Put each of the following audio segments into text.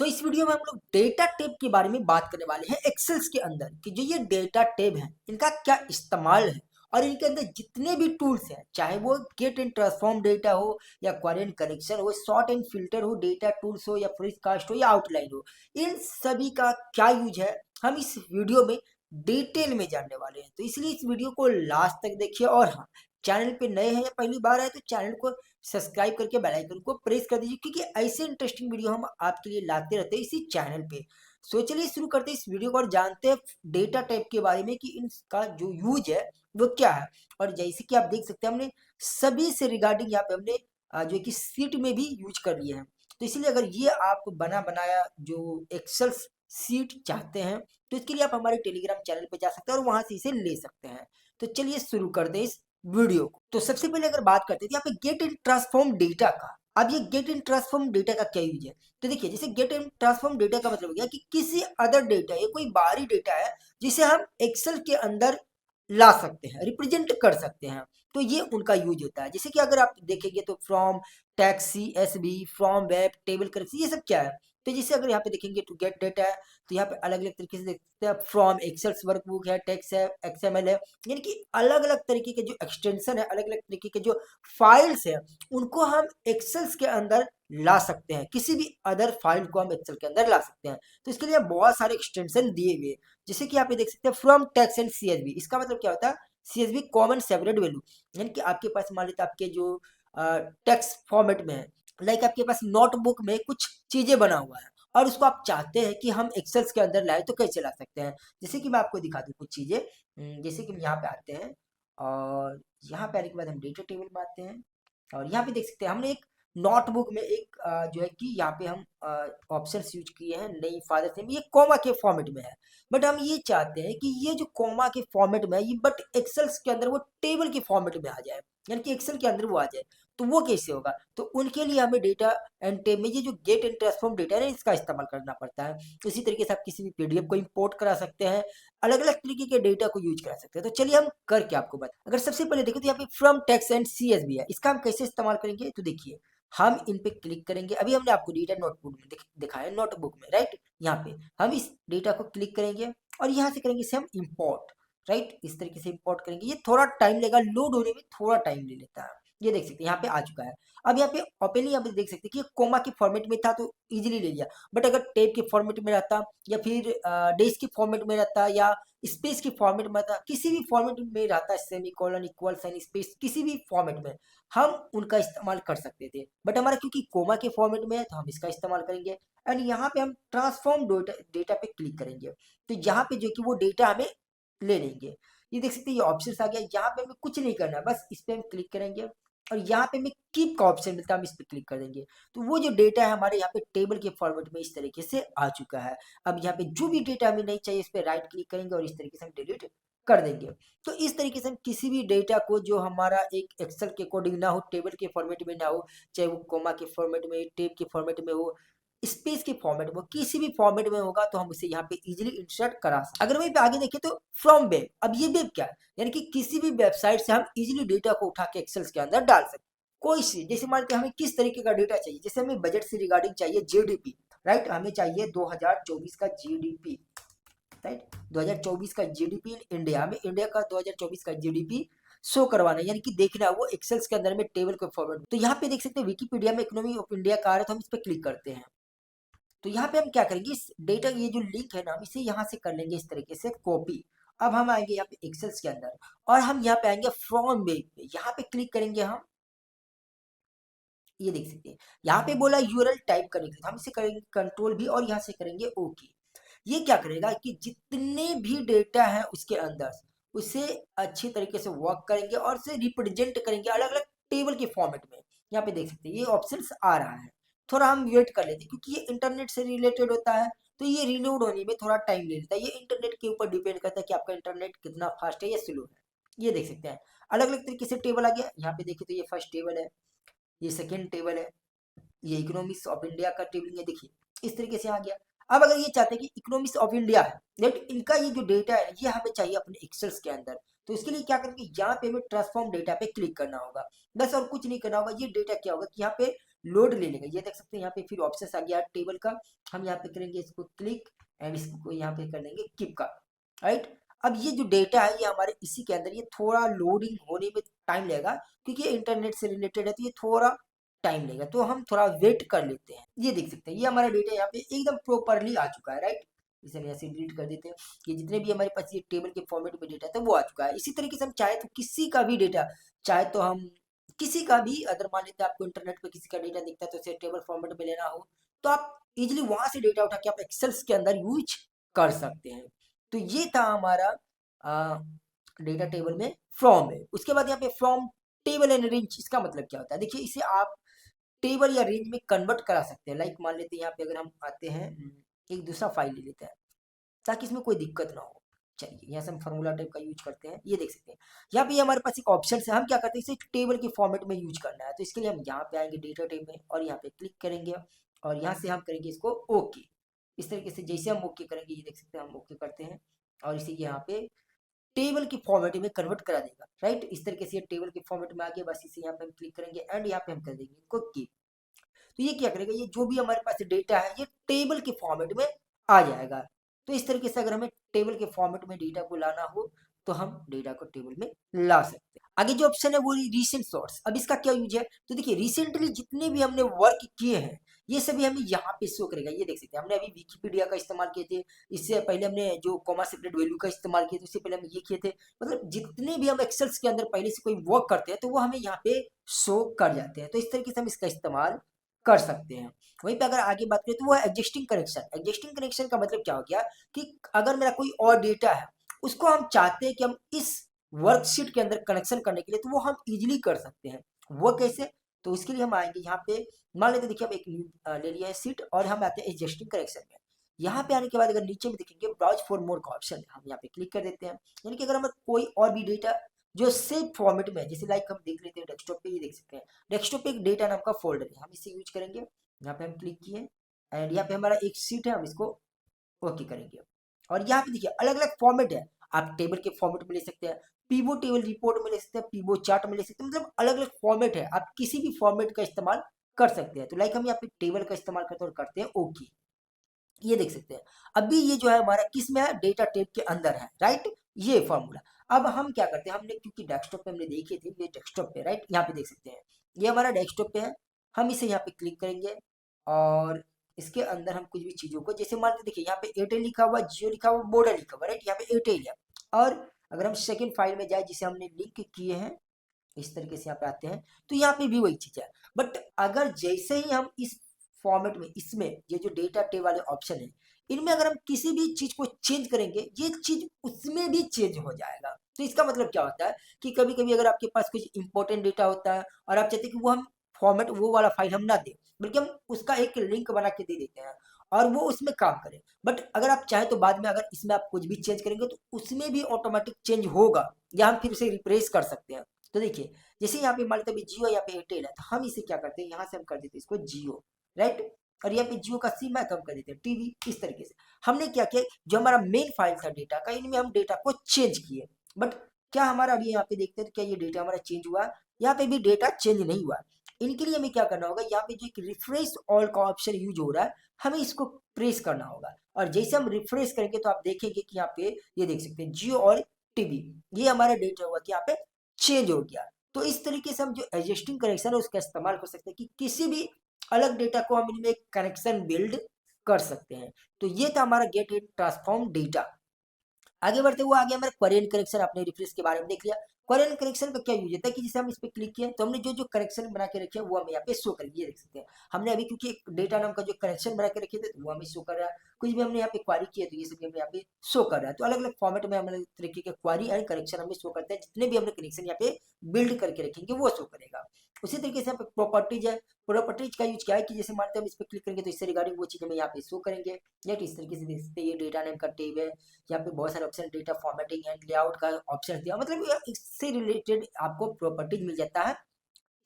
इस वीडियो में हम लोग डेटा टैब के बारे में बात करने वाले हैं एक्सेल्स के अंदर कि जो ये डेटा टैब है इनका क्या इस्तेमाल है और इनके अंदर जितने भी टूल्स हैं, चाहे वो गेट एंड ट्रांसफॉर्म डेटा हो या क्वेरी एंड कनेक्शन हो, सॉर्ट एंड फिल्टर हो, डेटा टूल्स हो या फ्रीकास्ट हो या आउटलाइन हो, इन सभी का क्या यूज है हम इस वीडियो में डिटेल में जानने वाले हैं। तो इसलिए इस वीडियो को लास्ट तक देखिए। और हाँ, चैनल पे नए हैं या पहली बार है तो चैनल को सब्सक्राइब करके बेल आइकन को प्रेस कर दीजिए, क्योंकि ऐसे इंटरेस्टिंग वीडियो हम आपके लिए लाते रहते हैं इसी चैनल पे। चलिए शुरू करते हैं इस वीडियो को और जानते हैं डेटा टाइप के बारे में कि इनका जो यूज है वो क्या है। और जैसे कि आप देख सकते हैं हमने सभी से रिगार्डिंग यहाँ पे हमने जो कि सीट में भी यूज कर लिए हैं। तो इसलिए अगर ये आप बना बनाया जो एक्सेल सीट चाहते हैं तो इसके लिए आप हमारे टेलीग्राम चैनल पे जा सकते हैं और वहां से इसे ले सकते हैं। तो चलिए शुरू करते हैं इस वीडियो को। तो सबसे पहले अगर बात करते हैं यहाँ पे गेट एंड ट्रांसफॉर्म डेटा का। अब ये गेट एंड ट्रांसफॉर्म डेटा का क्या यूज है? तो देखिए, जैसे गेट एंड ट्रांसफॉर्म डेटा का मतलब हो गया कि किसी अदर डेटा, ये कोई बाहरी डेटा है जिसे हम एक्सेल के अंदर ला सकते हैं, रिप्रेजेंट कर सकते हैं। तो ये उनका यूज होता है। जैसे कि अगर आप देखेंगे तो from, tax, CSV, from, web, table correction, ये सब क्या है? तो जैसे अगर यहाँ पे देखेंगे टू गेट डेटा है तो यहाँ पे अलग अलग तरीके से देख सकते हैं। फ्रॉम एक्सेल्स वर्कबुक है, टेक्स्ट है, XML है, यानी कि अलग अलग तरीके के जो एक्सटेंशन है, अलग अलग तरीके के जो फाइल्स है, उनको हम एक्सेल्स के अंदर ला सकते हैं। किसी भी अदर फाइल को हम एक्सेल के अंदर ला सकते हैं। तो इसके लिए बहुत सारे एक्सटेंशन दिए हुए, जैसे कि आप ये देख सकते हैं फ्रॉम टेक्स्ट एंड CSV। इसका मतलब क्या होता है? CSV कॉमन सेपरेट वैल्यू, यानी कि आपके पास मान लीजिए आपके जो टेक्स्ट फॉर्मेट में है, लाइक आपके पास नोटबुक में कुछ चीजें बना हुआ है और उसको आप चाहते हैं कि हम एक्सेल्स के अंदर लाए, तो कैसे ला सकते हैं? जैसे कि मैं आपको दिखा दूं कुछ चीजें। जैसे कि हम यहाँ पे आते हैं और यहाँ पे आने के बाद हम डेटा टेबल में आते हैं और यहाँ पे देख सकते हैं हमने एक नोटबुक में एक जो है कि यहाँ पे हम ऑप्शंस यूज किए हैं। नई फादर से ये कॉमा के फॉर्मेट में है, बट हम ये चाहते हैं कि ये जो कॉमा के फॉर्मेट में है ये बट एक्सेल्स के अंदर वो टेबल के फॉर्मेट में आ जाए, यानी कि एक्सेल के अंदर वो आ जाए। तो वो कैसे होगा? तो उनके लिए हमें डेटा एंड टेब में ये जो गेट एंड ट्रांसफॉर्म डेटा है इसका इस्तेमाल करना पड़ता है। इसी तरीके से आप किसी भी PDF को इंपोर्ट करा सकते हैं, अलग अलग तरीके के डेटा को यूज करा सकते हैं। तो चलिए हम करके आपको बता, अगर सबसे पहले देखो तो यहाँ पे फ्रॉम टेक्स्ट एंड CSV है, इसका हम कैसे इस्तेमाल करेंगे? तो देखिए, हम इन पे क्लिक करेंगे। अभी हमने आपको डेटा नोटबुक में दिखाया, नोटबुक में, राइट? यहाँ पे हम इस डेटा को क्लिक करेंगे और यहाँ से करेंगे इसे हम इंपोर्ट, राइट? इस तरीके से इंपोर्ट करेंगे। ये थोड़ा टाइम लेगा, लोड होने में थोड़ा टाइम ले लेता है। ये देख सकते हैं यहाँ पे आ चुका है। अब यहाँ पे ओपनली यहाँ पे देख सकते हैं कि ये कोमा के फॉर्मेट में था तो इजीली ले लिया, बट अगर टेब के फॉर्मेट में रहता या फिर डेज के फॉर्मेट में रहता या स्पेस के फॉर्मेट में रहता, किसी भी फॉर्मेट में रहता, semicolon, equal sign, space, किसी भी फॉर्मेट में हम उनका इस्तेमाल कर सकते थे। बट हमारा क्योंकि कोमा के फॉर्मेट में है तो हम इसका इस्तेमाल करेंगे। एंड यहाँ पे हम ट्रांसफॉर्म डेटा पे क्लिक करेंगे तो यहाँ पे जो कि वो डेटा हमें ले लेंगे। ये देख सकते हैं ये ऑप्शन आ गया। यहाँ पे हमें कुछ नहीं करना, बस इस पे हम क्लिक करेंगे और यहाँ पे हमें कीप का ऑप्शन मिलता है, हम इस पे क्लिक कर देंगे। तो वो जो डेटा है हमारे यहाँ पे टेबल के फॉर्मेट में इस तरीके से आ चुका है। अब यहाँ पे जो भी डेटा हमें नहीं चाहिए इस पे राइट क्लिक करेंगे और इस तरीके से हम डिलीट कर देंगे। तो इस तरीके से हम किसी भी डेटा को जो हमारा एक एक्सेल के अकॉर्डिंग ना हो, टेबल के फॉर्मेट में ना हो, चाहे वो कोमा के फॉर्मेट में, टेब के फॉर्मेट में हो, स्पेस के फॉर्मेट में, किसी भी फॉर्मेट में होगा तो हम उसे यहाँ पे इजीली इंसर्ट करा सकते हैं। अगर वहीं पे आगे देखें तो फ्रॉम वेब, अब ये वेब क्या है? यानी कि किसी भी वेबसाइट से हम इजीली डेटा को उठा के एक्सेल्स के अंदर डाल सकते हैं। कोई सी, जैसे मान के हमें किस तरीके का डेटा चाहिए, जैसे हमें बजट से रिगार्डिंग चाहिए GDP, राइट? हमें चाहिए 2024 का GDP, राइट? 2024 का GDP इन इंडिया, हमें इंडिया का 2024 का GDP शो करवाना है, यानी कि देखना है वो एक्सेल्स के अंदर में टेबल के फॉर्मेट। तो यहाँ पे देख सकते हैं विकीपीडिया में इकोनॉमी ऑफ इंडिया का आ रहा है, तो हम इस पर क्लिक करते हैं। तो यहाँ पे हम क्या करेंगे, इस डेटा ये जो लिंक है ना, हम इसे यहाँ से कर लेंगे इस तरीके से कॉपी। अब हम आएंगे यहाँ पे एक्सेल्स के अंदर और हम यहाँ पे आएंगे फ्रॉम वेब पे, यहाँ पे क्लिक करेंगे हम। ये देख सकते हैं यहाँ पे बोला URL टाइप करने के लिए, हम इसे करेंगे कंट्रोल भी और यहाँ से करेंगे ओके। ये क्या करेगा कि जितने भी डेटा है उसके अंदर उसे अच्छी तरीके से वर्क करेंगे और उसे रिप्रेजेंट करेंगे अलग अलग टेबल के फॉर्मेट में। यहाँ पे देख सकते हैं ये ऑप्शंस आ रहा है। थोड़ा हम वेट कर लेते हैं क्योंकि ये इंटरनेट से रिलेटेड होता है, तो ये रिलोड होने में थोड़ा टाइम ले लेता है। ये इंटरनेट के ऊपर डिपेंड करता है कि आपका इंटरनेट कितना फास्ट है या स्लो है। ये देख सकते हैं अलग अलग तरीके से टेबल आ गया। यहाँ पे देखिए तो ये फर्स्ट टेबल है, ये सेकेंड टेबल है, ये इकोनॉमिक्स ऑफ इंडिया का टेबल है, देखिए इस तरीके से आ गया। अब अगर ये चाहते हैं कि इकोनॉमिक्स ऑफ इंडिया है, लेट इनका ये जो डेटा है ये हमें चाहिए अपने एक्सेल्स के अंदर, तो इसके लिए क्या करेंगे, यहाँ पे हमें ट्रांसफॉर्म डेटा पे क्लिक करना होगा, बस और कुछ नहीं करना होगा। ये डेटा क्या होगा कि यहाँ पे लोड ले लेगा। ये देख सकते हैं यहाँ पे फिर ऑप्शन आ गया टेबल का, हम यहाँ पे करेंगे इसको क्लिक एंड इसको यहाँ पे कर लेंगे कीप का, राइट। अब ये जो डेटा है ये हमारे इसी के अंदर, ये थोड़ा लोडिंग होने में टाइम लगेगा क्योंकि ये इंटरनेट से रिलेटेड है, तो ये थोड़ा टाइम लेगा, तो हम थोड़ा वेट कर लेते हैं। ये देख सकते हैं ये हमारा डेटा यहाँ पे एकदम प्रॉपरली आ चुका है, राइट। इसे हम ऐसे डिलीट कर देते हैं। ये जितने भी हमारे पास ये टेबल के फॉर्मेट में डेटा था वो आ चुका है। इसी तरीके से हम चाहे तो किसी का भी डेटा, चाहे तो हम किसी का भी, अगर मान लेते हैं आपको इंटरनेट पे किसी का डेटा दिखता है तो उसे टेबल फॉर्मेट में लेना हो तो आप इजिली वहां से डेटा उठा के आप एक्सेल्स के अंदर यूज कर सकते हैं। तो ये था हमारा डेटा टेबल में फ्रॉम है। उसके बाद यहाँ पे फ्रॉम टेबल एंड रेंज, इसका मतलब क्या होता है, देखिए इसे आप टेबल या रेंज में कन्वर्ट करा सकते हैं। लाइक मान लेते हैं यहाँ पे अगर हम आते हैं, एक दूसरा फाइल ले लेते हैं ताकि इसमें कोई दिक्कत ना हो। चलिए यहाँ से हम फार्मूला टाइप का यूज करते हैं। ये देख सकते हैं यहाँ पे हमारे पास एक ऑप्शन है, हम क्या करते हैं इसे टेबल के फॉर्मेट में यूज करना है, तो इसके लिए हम यहाँ पे आएंगे डेटा टेब में और यहाँ पे क्लिक करेंगे और यहाँ से हम करेंगे इसको ओके। इस तरीके से जैसे हम ओके करेंगे, ये देख सकते हैं हम ओके करते हैं और इसे यहाँ पे टेबल के फॉर्मेट में कन्वर्ट करा देगा, राइट। इस तरीके से ये टेबल के फॉर्मेट में आ गया, बस इसे यहाँ पे हम क्लिक करेंगे एंड यहाँ पे हम कर देंगे इसको कीप। तो ये क्या करेगा, ये जो भी हमारे पास डेटा है ये टेबल के फॉर्मेट में आ जाएगा। तो इस तरीके से अगर हमें टेबल के फॉर्मेट में डेटा को लाना हो तो हम डेटा को टेबल में ला सकते हैं। आगे जो ऑप्शन है वो रिसेंट सोर्स। अब इसका क्या यूज है, तो देखिए रिसेंटली जितने भी हमने वर्क किए हैं ये सभी हमें यहाँ पे शो करेगा। ये देख सकते हैं हमने अभी विकिपीडिया का इस्तेमाल किए थे, इससे पहले हमने जो कॉमा सेपरेट वैल्यू का इस्तेमाल किया था, उससे पहले हम ये किए थे। मतलब जितने भी हम एक्सेल्स के अंदर पहले से कोई वर्क करते हैं तो वो हमें यहाँ पे शो कर जाते हैं। तो इस तरीके से हम इसका इस्तेमाल कर सकते हैं। वहीं पे अगर आगे बात करें तो वो है एग्जिस्टिंग कनेक्शन। एग्जिस्टिंग कनेक्शन का मतलब क्या हो गया कि अगर मेरा कोई और डेटा है उसको हम चाहते हैं कि हम इस वर्कशीट के अंदर कनेक्शन करने के लिए, तो वो हम इजीली कर सकते हैं। वो कैसे, तो इसके लिए हम आएंगे यहाँ पे, मान लेते देखिए हम एक ले लिया है सीट और हम आते हैं एग्जिस्टिंग कनेक्शन में। यहाँ पे आने के बाद अगर नीचे में देखेंगे ब्राउज फॉर मोर का ऑप्शन है, हम यहाँ पे क्लिक कर देते हैं। यानी कि अगर हमें कोई और भी डेटा जो सेव फॉर्मेट में है, जैसे लाइक हम देख लेते हैं डेस्कटॉप पे, ये देख सकते हैं डेस्कटॉप पे एक डेटा नाम का फोल्डर है, हम इसे यूज करेंगे। यहाँ पे हम क्लिक किए एंड यहाँ पे हमारा एक सीट है, हम इसको ओके करेंगे। और यहाँ पे देखिए अलग अलग फॉर्मेट है, आप टेबल के फॉर्मेट में ले सकते हैं, पीवो टेबल रिपोर्ट में ले सकते हैं, पीवो चार्ट में ले सकते हैं, मतलब अलग अलग फॉर्मेट है, आप किसी भी फॉर्मेट का इस्तेमाल कर सकते हैं। तो लाइक हम यहाँ पे टेबल का इस्तेमाल करते हैं और करते हैं ओके। ये देख सकते हैं अभी ये जो है हमारा किस में है, डेटा टेब के अंदर है, राइट। ये फॉर्मूला अब हम क्या करते हैं, हमने क्योंकि डेस्कटॉप पे हमने देखे थे, ये डेस्कटॉप पे, राइट, यहाँ पे देख सकते हैं ये हमारा डेस्कटॉप पे है। हम इसे यहाँ पे क्लिक करेंगे और इसके अंदर हम कुछ भी चीजों को, जैसे मान लीजिए देखिए यहाँ पे एयरटेल लिखा हुआ, जियो लिखा हुआ, वोडा लिखा हुआ, राइट, यहाँ पे एयरटेल है। और अगर हम सेकंड फाइल में जाए जिसे हमने लिंक किए हैं, इस तरीके से यहाँ पे आते हैं तो यहाँ पे भी वही चीज है। बट अगर जैसे ही हम इस फॉर्मेट में, इसमें ये जो डेटा टेब वाले ऑप्शन है, इनमें अगर हम किसी भी चीज को चेंज करेंगे ये चीज उसमें भी चेंज हो जाएगा। तो इसका मतलब क्या होता है कि कभी कभी अगर आपके पास कुछ इंपॉर्टेंट डेटा होता है और आप चाहते हैं कि वो हम फॉर्मेट वो वाला फाइल हम ना दें, बल्कि हम उसका एक लिंक बना के दे देते हैं और वो उसमें काम करे। बट अगर आप चाहे तो बाद में अगर इसमें आप कुछ भी चेंज करेंगे तो उसमें भी ऑटोमेटिक चेंज होगा, या हम फिर से रिप्लेस कर सकते हैं। तो देखिए जैसे यहाँ पे मान लेते हैं जियो, यहाँ पे एयरटेल है, तो हम इसे क्या करते हैं, यहाँ से हम कर देते हैं इसको जियो, राइट। और यहाँ पे जियो का सिम है तो हम कर देते हैं टीवी। इस तरीके से हमने क्या किया, जो हमारा मेन फाइल था डेटा का, इनमें हम डेटा को चेंज किए। बट क्या हमारा अभी यहाँ पे देखते हैं तो क्या ये डेटा हमारा चेंज हुआ, यहाँ पे भी डेटा चेंज नहीं हुआ। इनके लिए हमें क्या करना होगा, यहाँ पे जो एक रिफ्रेश ऑल का ऑप्शन यूज हो रहा है, हमें इसको प्रेस करना होगा। और जैसे हम रिफ्रेश करेंगे तो आप देखेंगे कि यहाँ पे ये देख सकते हैं जियो और टीवी, ये हमारा डेटा हुआ कि यहाँ पे चेंज हो गया। तो इस तरीके से हम जो एडजस्टिंग कनेक्शन है उसका इस्तेमाल कर सकते हैं कि किसी भी अलग डेटा को हम इनमें कनेक्शन बिल्ड कर सकते हैं। तो ये था हमारा गेट एंड ट्रांसफॉर्म डेटा। आगे बढ़ते हुए आगे हमारे क्वेरी कनेक्शन, आपने रिफ्रेश के बारे में देख लिया। क्वेरी कनेक्शन का क्या यूज होता है कि जैसे हम इस पे क्लिक किए तो हमने जो जो कनेक्शन बना के रखे हैं वो हमें यहाँ पे शो करेंगे। ये देख सकते हैं हमने अभी क्योंकि एक डेटा नाम का जो कनेक्शन बना के रखे थे तो वो हमें शो कर रहा है, कुछ भी हमने यहाँ पे क्वारी किया तो ये सब हमें यहाँ पे शो कर रहा है। तो अलग अलग फॉर्मेट में हमारे तरीके के क्वारी एंड कनेक्शन हमें शो करते हैं, जितने भी हमने कनेक्शन यहाँ पे बिल्ड करके रखेंगे वो शो करेगा। उसी तरीके से यहाँ पे प्रॉपर्टीज है, प्रॉपर्टीज का यूज क्या है कि जैसे मानते हैं हम इस पर क्लिक करेंगे तो इससे रिगार्डिंग वो चीज हमें यहाँ पे शो करेंगे। या इस तरीके से देख सकते हैं ये डेटा नेम का टेब है, यहाँ पे बहुत सारे option, data formatting and layout का ऑप्शन दिया, मतलब इससे रिलेटेड आपको प्रॉपर्टीज मिल जाता है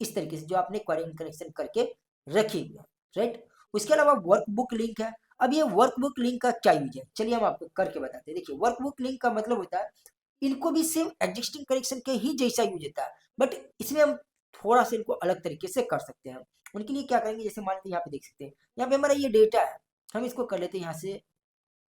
इस तरीके से जो आपने क्वेरी कनेक्शन करके रखी हुई है, राइट। उसके अलावा वर्कबुक लिंक है। अब ये वर्कबुक लिंक का क्या यूज है, चलिए हम आपको करके बताते हैं। देखिए वर्कबुक लिंक का मतलब होता है इनको भी सेम एग्जिस्टिंग कनेक्शन के ही जैसा यूज होता है, बट इसमें हम थोड़ा सा इनको अलग तरीके से कर सकते हैं। उनके लिए क्या करेंगे, जैसे मान लीजिए यहाँ पे देख सकते हैं, यहाँ पे हमारा ये डेटा है, हम इसको कर लेते हैं यहाँ से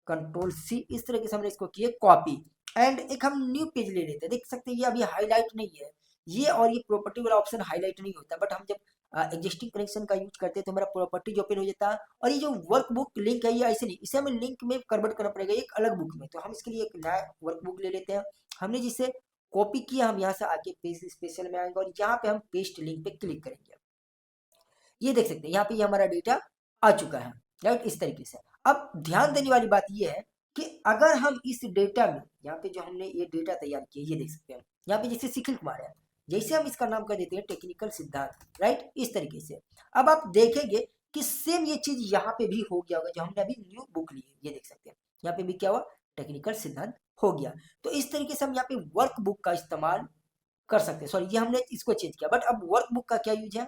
कंट्रोल सी, इस तरीके से हमने इसको किए कॉपी, एंड एक हम न्यू पेज ले लेते हैं। देख सकते हैं ये अभी हाईलाइट नहीं है ये, और ये प्रॉपर्टी वाला ऑप्शन हाईलाइट नहीं होता, बट हम जब एग्जिस्टिंग कनेक्शन का यूज करते हैं तो हमारा प्रॉपर्टी ओपन हो जाता है। और ये जो वर्कबुक लिंक है ये ऐसे नहीं, इसे हमें लिंक में कन्वर्ट करना पड़ेगा एक अलग बुक में। तो हम इसके लिए एक नया वर्कबुक ले लेते हैं, हमने जिसे कॉपी किया, हम यहाँ से आके पेज स्पेशल में आएंगे और यहाँ पे हम पेस्ट लिंक पे क्लिक करेंगे। ये देख सकते हैं यहाँ पे ये हमारा डेटा आ चुका है, राइट, इस तरीके से। अब ध्यान देने वाली बात ये है कि अगर हम इस डेटा में, यहाँ पे जो हमने ये डेटा तैयार किया, ये देख सकते हैं यहाँ पे जैसे शिखिल कुमार है, जैसे हम इसका नाम कर देते हैं टेक्निकल सिद्धांत, राइट, इस तरीके से। अब आप देखेंगे कि सेम ये चीज यहाँ पे भी हो गया होगा, जो हमने अभी न्यू बुक ली है, ये देख सकते हैं यहाँ पे भी क्या हुआ, टेक्निकल सिद्धांत हो गया। तो इस तरीके से हम यहाँ पे वर्क बुक का इस्तेमाल कर सकते हैं। सॉरी, ये हमने इसको चेंज किया, बट अब वर्क बुक का क्या यूज है,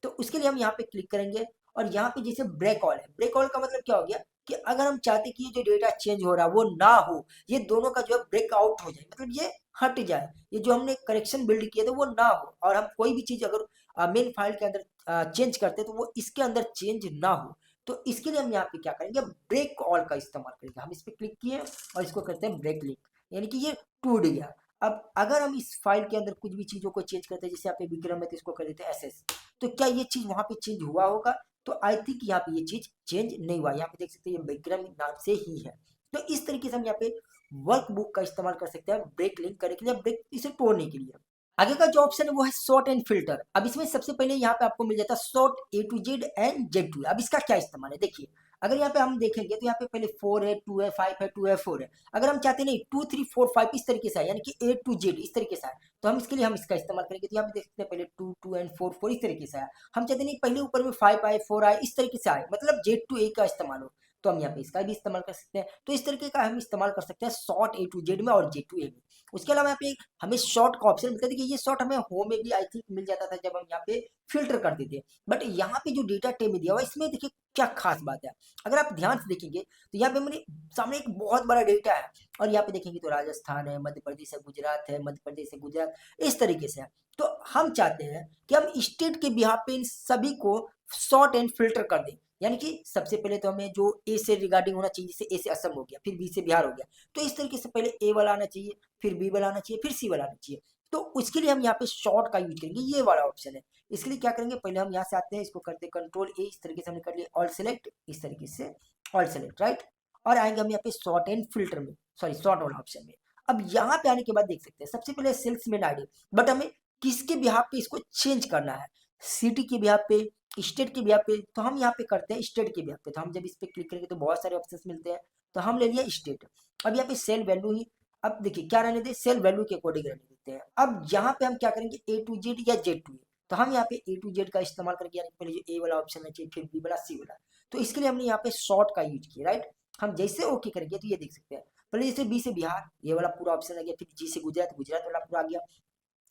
तो उसके लिए हम यहाँ पे क्लिक करेंगे और यहाँ पे जैसे ब्रेक ऑल है, ब्रेक ऑल का मतलब क्या हो गया कि अगर हम चाहते कि ये जो डेटा चेंज हो रहा है वो ना हो, ये दोनों का जो है ब्रेक आउट हो जाए, मतलब ये हट जाए, ये जो हमने करेक्शन बिल्ड किया था वो ना हो, और हम कोई भी चीज अगर मेन फाइल के अंदर चेंज करते हैं तो वो इसके अंदर चेंज ना हो, तो इसके लिए हम यहाँ पे क्या करेंगे, ब्रेक ऑल का इस्तेमाल करेंगे। हम इस पर क्लिक किए और इसको करते हैं ब्रेक लिंक, यानी कि ये टूट गया। अब अगर हम इस फाइल के अंदर कुछ भी चीजों को चेंज करते हैं, जैसे यहाँ पे विक्रम है तो इसको कर देते हैं एसएस, तो क्या ये चीज वहां पे चेंज हुआ होगा, तो आई थिंक यहाँ पे ये चीज चेंज नहीं हुआ। यहाँ पे देख सकते हैं ये विक्रम नाम से ही है। तो इस तरीके से हम यहाँ पे वर्कबुक का इस्तेमाल कर सकते हैं ब्रेक लिंक करने के लिए, ब्रेक इसे तोड़ने के लिए। आगे का जो ऑप्शन है वो है सॉर्ट एंड फिल्टर। अब इसमें सबसे पहले यहाँ पे आपको मिल जाता है sort A to Z and Z to. अब इसका क्या इस्तेमाल है, देखिए अगर यहाँ पे हम देखेंगे तो यहाँ पे पहले 4 है, 2 है, 5 है, 2 है, 4 है। अगर हम चाहते नहीं 2 3 4 5 इस तरीके से है, यानी कि ए टू जेड इस तरीके से है, तो हम इसके लिए हम इसका इस्तेमाल करेंगे। तो यहाँ पे देख सकते हैं पहले 2 2 एंड 4 4 इस तरीके से है। हम चाहते नहीं पहले ऊपर में 5 आए, 4 आए, इस तरीके से आए, मतलब जेड टू ए का इस्तेमाल हो, तो हम यहाँ पे इसका भी इस्तेमाल कर सकते हैं। तो इस तरीके का हम इस्तेमाल कर सकते हैं शॉर्ट ए टू जेड में और जे टू ए में। उसके अलावा यहाँ पे हमें शॉर्ट का ऑप्शन मिलता है। देखिए ये शॉर्ट हमें होम में भी आई थिंक मिल जाता था जब हम यहाँ पे फिल्टर करते थे, बट यहाँ पे जो डेटा टेब में दिया हुआ इसमें देखिए क्या खास बात है। अगर आप ध्यान से देखेंगे तो यहाँ पे मेरे सामने एक बहुत बड़ा डेटा है, और यहाँ पे देखेंगे तो राजस्थान है, मध्य प्रदेश है, गुजरात है, मध्य प्रदेश है, गुजरात, इस तरीके से है। तो हम चाहते हैं कि हम स्टेट के बिहाफ पे इन सभी को शॉर्ट एंड फिल्टर कर दें, यानी कि सबसे पहले तो हमें जो ए से रिगार्डिंग होना चाहिए, जैसे ए से असम हो गया, फिर बी से बिहार हो गया, तो इस तरीके से पहले ए वाला आना चाहिए, फिर बी वाला आना चाहिए, फिर सी वाला आना चाहिए। तो उसके लिए हम यहाँ पे शॉर्ट का यूज करेंगे, ये वाला ऑप्शन है। इसके लिए क्या करेंगे, पहले हम यहाँ से आते हैं, इसको करते हैं कंट्रोल ए, इस तरीके से हमने कर लिया ऑल सेलेक्ट, इस तरीके से ऑल सेलेक्ट, राइट, और आएंगे हम यहाँ पे शॉर्ट एंड फिल्टर में, सॉरी शॉर्ट वाला ऑप्शन में। अब यहाँ पे आने के बाद देख सकते हैं सबसे पहले सेल्समैन आईडी, बट हमें किसके बिहाफ पे इसको चेंज करना है, सिटी के बिहाफ पे, स्टेट के बिहाफ पे, तो हम यहाँ पे करते हैं स्टेट के बिहाफ पे। तो हम जब इस पे क्लिक करेंगे तो बहुत सारे ऑप्शंस मिलते हैं, तो हम ले लिया स्टेट। अब यहाँ पे सेल वैल्यू ही, अब देखिए क्या रहने दे, सेल वैल्यू के अकॉर्डिंग रहने देते हैं। अब यहाँ पे हम क्या करेंगे, ए टू जेड या जेड टू, तो हम यहाँ पे ए टू जेड का इस्तेमाल करके, यानी पहले जो ए वाला ऑप्शन है चाहिए, फिर बी वाला, सी वाला, तो इसके लिए हमने यहाँ पे शॉर्ट का यूज किया, राइट। हम जैसे ओके करेंगे तो ये देख सकते हैं पहले जैसे बी से बिहार, ये वाला पूरा ऑप्शन आ गया, फिर जी से गुजरात, गुजरात वाला पूरा आ गया,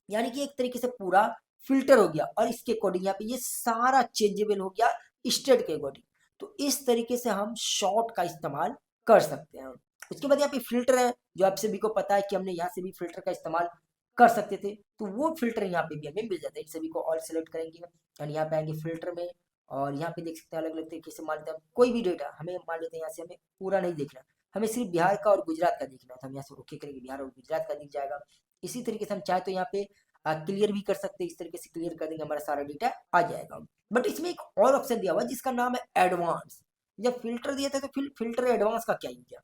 यानी कि एक तरीके से पूरा फिल्टर हो गया, और इसके अकॉर्डिंग यहाँ पे ये सारा चेंजेबल हो गया स्टेट के अकॉर्डिंग। तो इस तरीके से हम शॉर्ट का इस्तेमाल कर सकते हैं। उसके बाद यहाँ पे फिल्टर है, जो आप सभी को पता है कि हमने यहाँ से भी फिल्टर का इस्तेमाल कर सकते थे, तो वो फिल्टर यहाँ पे भी हमें मिल जाता है। इन सभी को ऑल सेलेक्ट करेंगे और यहाँ पे आएंगे फिल्टर में, और यहाँ पे देख सकते हैं अलग अलग तरीके से मान लेते हैं कोई भी डेटा, हमें मान लेते हैं यहाँ से हमें पूरा नहीं देखना, हमें सिर्फ बिहार का और गुजरात का देखना है, तो हम यहाँ से ओके करेंगे, बिहार और गुजरात का दिख जाएगा। इसी तरीके से हम चाहे तो यहाँ पे क्लियर भी कर सकते हैं, इस तरीके से क्लियर कर देंगे, हमारा सारा डेटा आ जाएगा। बट इसमें एक और ऑप्शन दिया हुआ है जिसका नाम है एडवांस। जब फिल्टर दिया था तो फिर फिल्टर एडवांस का क्या यूज है,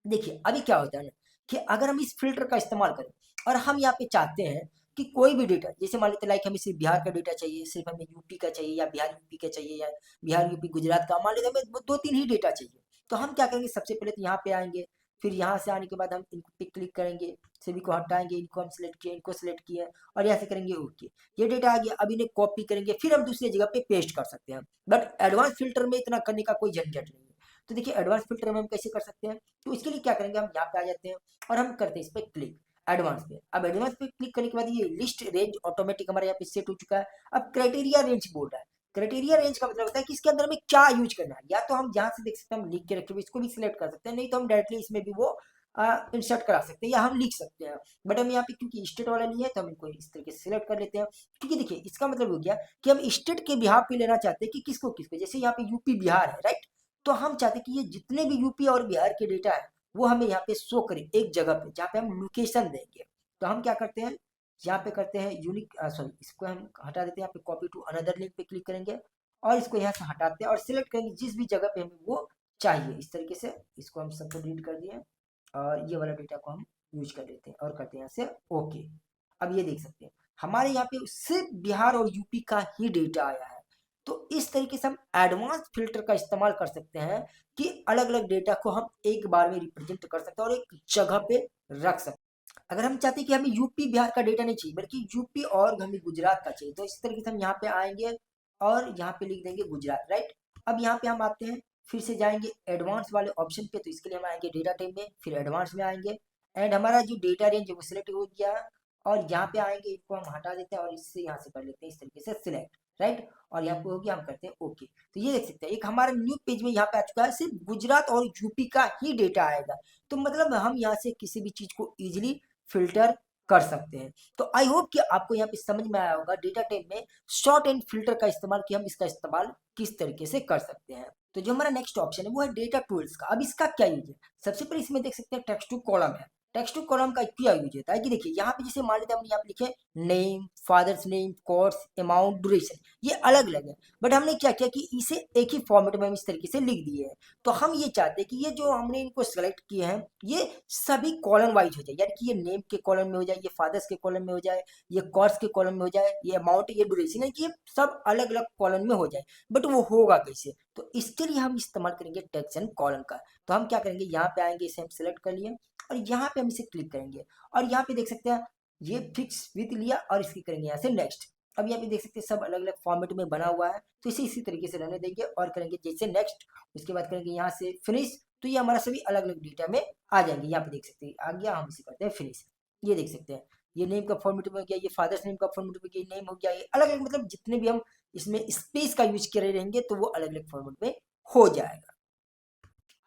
देखिए अभी क्या होता है ना कि अगर हम इस फिल्टर का इस्तेमाल करें और हम यहाँ पे चाहते हैं कि कोई भी डेटा, जैसे मान लेते लाइक हमें सिर्फ बिहार का डेटा चाहिए, सिर्फ हमें यूपी का चाहिए, या बिहार यूपी का चाहिए, या बिहार यूपी गुजरात का, मान लेते हमें दो तीन ही डेटा चाहिए, तो हम क्या करेंगे, सबसे पहले तो यहाँ पे आएंगे, फिर यहाँ से आने के बाद हम इनको पे क्लिक करेंगे, सभी को हटाएंगे, इनको हम सिलेक्ट किए, इनको सिलेक्ट किए, और यहाँ से करेंगे ओके, ये डेटा आ गया। अब इन्हें कॉपी करेंगे, फिर हम दूसरी जगह पे पेस्ट कर सकते हैं, बट एडवांस फिल्टर में इतना करने का कोई झंझट नहीं है। तो देखिए एडवांस फिल्टर में हम कैसे कर सकते हैं, तो इसके लिए क्या करेंगे, हम यहाँ पे आ जाते हैं और हम करते हैं इस पर क्लिक एडवांस पे। अब एडवांस पे क्लिक करने के बाद ये लिस्ट रेंज ऑटोमेटिक हमारे यहाँ पे सेट हो चुका है। अब क्राइटेरिया रेंज बोल रहा है, क्राइटेरिया रेंज का मतलब होता है कि इसके अंदर हमें क्या यूज करना है, या तो हम यहाँ से देख सकते हैं हम लिख के रखे हुए इसको भी सिलेक्ट कर सकते हैं, नहीं तो हम डायरेक्टली इसमें भी वो इंसर्ट करा सकते हैं या हम लिख सकते हैं। बट हम यहाँ पे क्योंकि स्टेट वाला नहीं है तो हम इनको इस तरीके से सिलेक्ट कर लेते हैं। क्योंकि देखिए इसका मतलब हो गया कि हम स्टेट के बिहार पे लेना चाहते हैं कि किसको किसको, जैसे यहाँ पे यूपी बिहार है राइट, तो हम चाहते हैं कि ये जितने भी यूपी और बिहार के डेटा है वो हमें यहाँ पे शो करे एक जगह पे जहाँ पे हम लोकेशन देंगे। तो हम क्या करते हैं, यहाँ पे करते हैं यूनिक, सॉरी इसको हम हटा देते हैं, यहाँ पे कॉपी टू अनदर लिंक पे क्लिक करेंगे और इसको यहाँ से हटाते हैं और सिलेक्ट करेंगे जिस भी जगह पे हमें वो चाहिए। इस तरीके से इसको हम सबको डिलीट कर दिए और ये वाला डेटा को हम यूज कर लेते हैं और करते हैं यहाँ से ओके। अब ये देख सकते हैं हमारे यहाँ पे सिर्फ बिहार और यूपी का ही डेटा आया है। तो इस तरीके से हम एडवांस फिल्टर का इस्तेमाल कर सकते हैं कि अलग अलग डेटा को हम एक बार में रिप्रेजेंट कर सकते हैं और एक जगह पे रख सकते हैं। अगर हम चाहते हैं कि हमें यूपी बिहार का डेटा नहीं चाहिए बल्कि यूपी और हमें गुजरात का चाहिए, तो इस तरीके से हम यहाँ पे आएंगे और यहाँ पे लिख देंगे गुजरात राइट। अब यहाँ पे हम आते हैं, फिर से जाएंगे एडवांस वाले ऑप्शन पे, तो इसके लिए हम आएंगे डेटा टाइप में, फिर एडवांस में आएंगे एंड हमारा जो डेटा रेंज है वो सिलेक्ट हो गया है और यहाँ पे आएंगे, इसको हम हटा देते हैं और इससे यहाँ से कर लेते हैं इस तरीके से सिलेक्ट राइट। और यहाँ पे हो गया, हम करते हैं ओके। तो ये देख सकते हैं एक हमारा न्यू पेज में यहाँ पे आ चुका है, सिर्फ गुजरात और यूपी का ही डेटा आएगा। तो मतलब हम यहाँ से किसी भी चीज को इजिली फिल्टर कर सकते हैं। तो आई होप कि आपको यहाँ पे समझ में आया होगा डेटा टाइप में शॉर्ट एंड फिल्टर का इस्तेमाल, कि हम इसका इस्तेमाल किस तरीके से कर सकते हैं। तो जो हमारा नेक्स्ट ऑप्शन है वो है डेटा टूल्स का। अब इसका क्या यूज है, सबसे पहले इसमें देख सकते हैं टेक्स्ट टू कॉलम है। टेक्स्ट टू कॉलम का क्या यूज होता है कि देखिए यहाँ पे जैसे मान लेते हैं हमने यहाँ पे लिखे name, father's name, course, amount, duration, ये अलग अलग है। बट हमने क्या किया कि इसे एक ही फॉर्मेट में हम इस तरीके से लिख दिए हैं। तो हम ये चाहते हैं कि ये जो हमने इनको सेलेक्ट किए हैं ये सभी कॉलम वाइज हो जाए, यानी कि ये नेम के कॉलम में हो जाए, ये फादर्स के कॉलम में हो जाए, ये कोर्स के कॉलम में हो जाए, ये अमाउंट, ये ड्यूरेशन है कि ये सब अलग अलग कॉलम में हो जाए। बट वो होगा कैसे, तो इसके लिए हम इस्तेमाल करेंगे टेक्स्ट एंड कॉलम का। तो हम क्या करेंगे, यहाँ पे आएंगे, इसे हम सिलेक्ट कर लिए और यहाँ पे हम इसे क्लिक करेंगे और यहाँ पे देख सकते हैं ये फिक्स विथ लिया और इसकी करेंगे यहाँ से नेक्स्ट। अब यहाँ पे देख सकते हैं सब अलग अलग फॉर्मेट में बना हुआ है, तो इसे इसी तरीके से रहने देंगे और करेंगे जैसे नेक्स्ट, उसके बाद करेंगे यहाँ से फिनिश। तो ये हमारा सभी अलग अलग डेटा में आ जाएंगे। यहाँ पे देख सकते हैं आ गया, हम इसे करते हैं फिनिश। ये देख सकते हैं ये नेम का फॉर्मेट में हो गया, ये फादर्स नेम का फॉर्मेट में गया, नेम हो गया, ये अलग अलग, मतलब जितने भी हम इसमें स्पेस का यूज कर रहेंगे तो वो अलग अलग फॉर्मेट में हो जाएगा।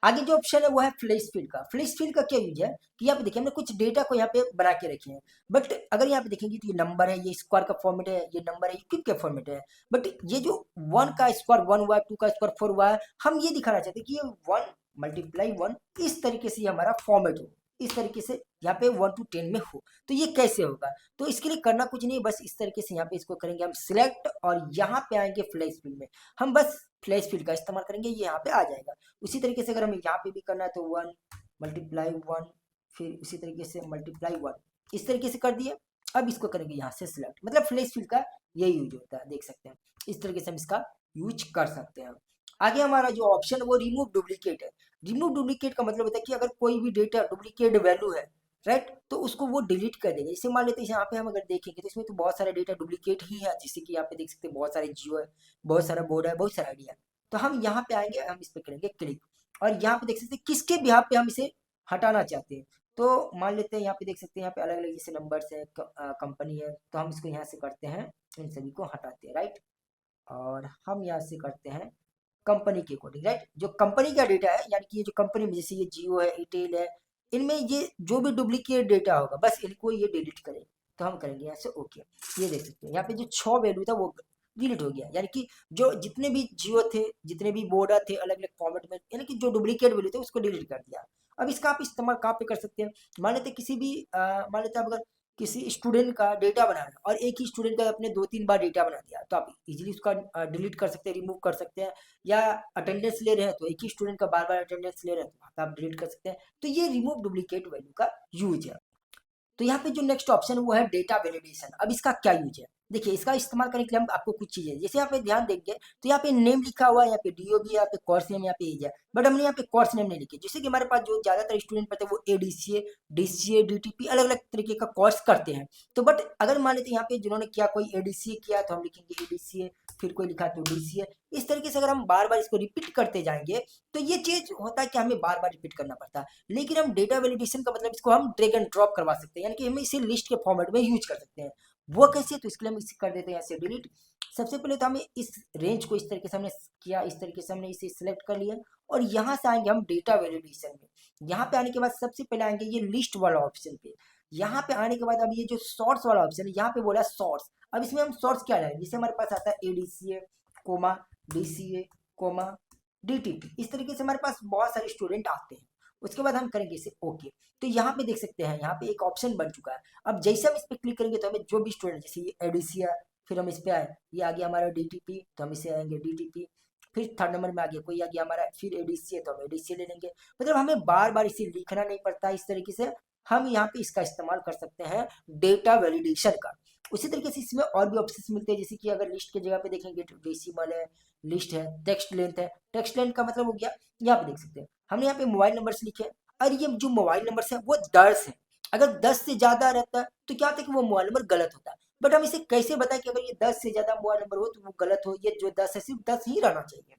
आगे जो ऑप्शन है वो है फ्लैश फील्ड का। फ्लैश फील्ड का क्या यूज है कि यहाँ पे देखिए हमने कुछ डेटा को यहाँ पे बना के रखे हैं, बट अगर यहाँ पे देखेंगे तो ये नंबर है, ये स्क्वायर का फॉर्मेट है, ये नंबर है, ये क्यूब का फॉर्मेट है। बट ये जो 1 का स्क्वायर 1 हुआ है, 2 का स्क्वायर 4 हुआ है, हम ये दिखाना चाहते हैं कि ये 1 मल्टीप्लाई 1 इस तरीके से हमारा फॉर्मेट हो, इस तरीके से यहाँ पे 1 to 10 में हो। तो ये कैसे होगा, तो इसके लिए करना कुछ नहीं, बस इस तरीके से यहाँ पे इसको करेंगे हम सिलेक्ट और यहाँ पे आएंगे फ्लैश फील्ड में, हम बस फ्लैश फील्ड का इस्तेमाल करेंगे, ये यहाँ पे आ जाएगा। उसी तरीके से अगर हमें यहाँ पे भी करना है तो 1 मल्टीप्लाई 1, फिर उसी तरीके से मल्टीप्लाई 1, इस तरीके से कर दिए। अब इसको करेंगे यहाँ से सिलेक्ट, मतलब फ्लैश फील्ड का यही यूज होता है, देख सकते हैं इस तरीके से हम इसका यूज कर सकते हैं। आगे हमारा जो ऑप्शन है वो रिमूव डुप्लीकेट है। रिमूव डुप्लीकेट का मतलब होता है कि अगर कोई भी डेटा डुप्लीकेट वैल्यू है राइट, तो उसको वो डिलीट कर देगा। जैसे मान लेते हैं यहाँ पे हम अगर देखेंगे तो इसमें तो बहुत सारे डेटा डुप्लीकेट ही है, जैसे कि यहाँ पे देख सकते हैं बहुत सारे जियो है, बहुत सारा बोर्ड है, बहुत सारा आइडिया है। तो हम यहाँ पे आएंगे, हम इस पे करेंगे क्लिक और यहाँ पे देख सकते हैं किसके बिहाफ पे हम इसे हटाना चाहते हैं। तो मान लेते हैं यहाँ पे देख सकते हैं यहाँ पे अलग अलग जैसे नंबर्स है, कंपनी है, तो हम इसको यहाँ से करते हैं, इन सभी को हटाते हैं राइट। और हम यहाँ से करते हैं कंपनी के अकॉर्डिंग राइट, जो कंपनी का डेटा है, यानी कि ये जो कंपनी में जैसे ये जियो है, एयरटेल है, इनमें ये जो भी डुप्लीकेट डेटा होगा बस इनको ये डिलीट करें। तो हम करेंगे यहाँ से ओके। ये देख सकते हैं यहाँ पे जो 6 वैल्यू था वो डिलीट हो गया, यानी कि जो जितने भी जियो थे, जितने भी बोर्डा थे अलग अलग फॉर्मेट में, यानी कि जो डुप्लीकेट वैल्यू थे उसको डिलीट कर दिया। अब इसका आप इस्तेमाल कहाँ पे कर सकते हैं, मान लेते किसी भी मान लेते अगर किसी स्टूडेंट का डेटा बनाना और एक ही स्टूडेंट का आपने 2-3 बार डेटा बना दिया, तो आप इजीली उसका डिलीट कर सकते हैं, रिमूव कर सकते हैं। या अटेंडेंस ले रहे हैं तो एक ही स्टूडेंट का बार बार अटेंडेंस ले रहे हैं तो आप डिलीट कर सकते हैं। तो ये रिमूव डुप्लीकेट वैल्यू का यूज है। तो यहाँ पे जो नेक्स्ट ऑप्शन है वो है डेटा वैलिडेशन। अब इसका क्या यूज है, देखिए इसका इस्तेमाल करने के लिए हम आपको कुछ चीजें, जैसे यहाँ पे ध्यान देंगे तो यहाँ पे नेम लिखा हुआ है, यहाँ पे डीओबी, यहाँ पे कोर्स नेम, यहाँ पे एज है, बट हमने यहाँ पे कोर्स नेम नहीं लिखे। जैसे कि हमारे पास जो ज्यादातर स्टूडेंट पढ़ते हैं वो एडीसीए, डीसीए, डीटीपी अलग अलग तरीके का कोर्स करते हैं। तो बट अगर मान लेते हैं यहाँ पे जिन्होंने किया कोई एडीसीए किया तो हम लिखेंगे एडीसीए, फिर कोई लिखा तो डीसीए। इस तरीके से अगर हम बार बार इसको रिपीट करते जाएंगे तो ये चीज होता है कि हमें बार बार रिपीट करना पड़ता है। लेकिन हम डेटा वैलिडेशन का मतलब इसको हम ड्रैग एंड ड्रॉप करवा सकते हैं, यानी कि हम इसे लिस्ट के फॉर्मेट में यूज कर सकते हैं। वो कैसे, तो इसके लिए हम इसे कर देते हैं यहाँ से डिलीट। सबसे पहले तो हमें इस रेंज को इस तरीके से हमने किया, इस तरीके से हमने इसे सिलेक्ट कर लिया और यहाँ से आएंगे हम डेटा वैलिडेशन में। यहाँ पे आने के बाद सबसे पहले आएंगे ये लिस्ट वाला ऑप्शन पे। यहाँ पे आने के बाद अब ये जो सोर्स वाला ऑप्शन है, यहाँ पे बोला सोर्स। अब इसमें हम सोर्स क्या डालेंगे, जैसे हमारे पास आता है ADCA comma DCA comma DTP, इस तरीके से हमारे पास बहुत सारे स्टूडेंट आते हैं। उसके बाद हम करेंगे इसे ओके। तो यहाँ पे देख सकते हैं, यहाँ पे एक ऑप्शन बन चुका है। अब जैसे हम इस पर क्लिक करेंगे तो हमें जो भी स्टूडेंट, जैसे ये एडीसीए, फिर हम इस पे आए, ये आ गया हमारा डीटीपी, तो हम इसे आएंगे डीटीपी। फिर थर्ड नंबर में आ गया कोई, आ गया हमारा फिर एडीसीए, तो हम एडीसीए ले लेंगे। मतलब हमें बार बार इसे लिखना नहीं पड़ता। इस तरीके से हम यहाँ पे इसका इस्तेमाल कर सकते हैं डेटा वैलिडेशन का। उसी तरीके से इसमें और भी ऑप्शंस मिलते हैं, जैसे कि अगर लिस्ट की जगह पे देखेंगे तो डेसिमल है, लिस्ट है, टेक्स्ट लेंथ है। टेक्स्ट लेंथ का मतलब हो गया, यहाँ पे देख सकते हैं हमने यहाँ पे मोबाइल नंबर से लिखे, और ये जो मोबाइल नंबर है वो 10 है। अगर 10 से ज्यादा रहता तो क्या होता है कि वो मोबाइल नंबर गलत होता है। बट हम इसे कैसे बताएं कि अगर ये 10 से ज्यादा मोबाइल नंबर हो तो वो गलत हो, ये जो 10 है सिर्फ 10 ही रहना चाहिए।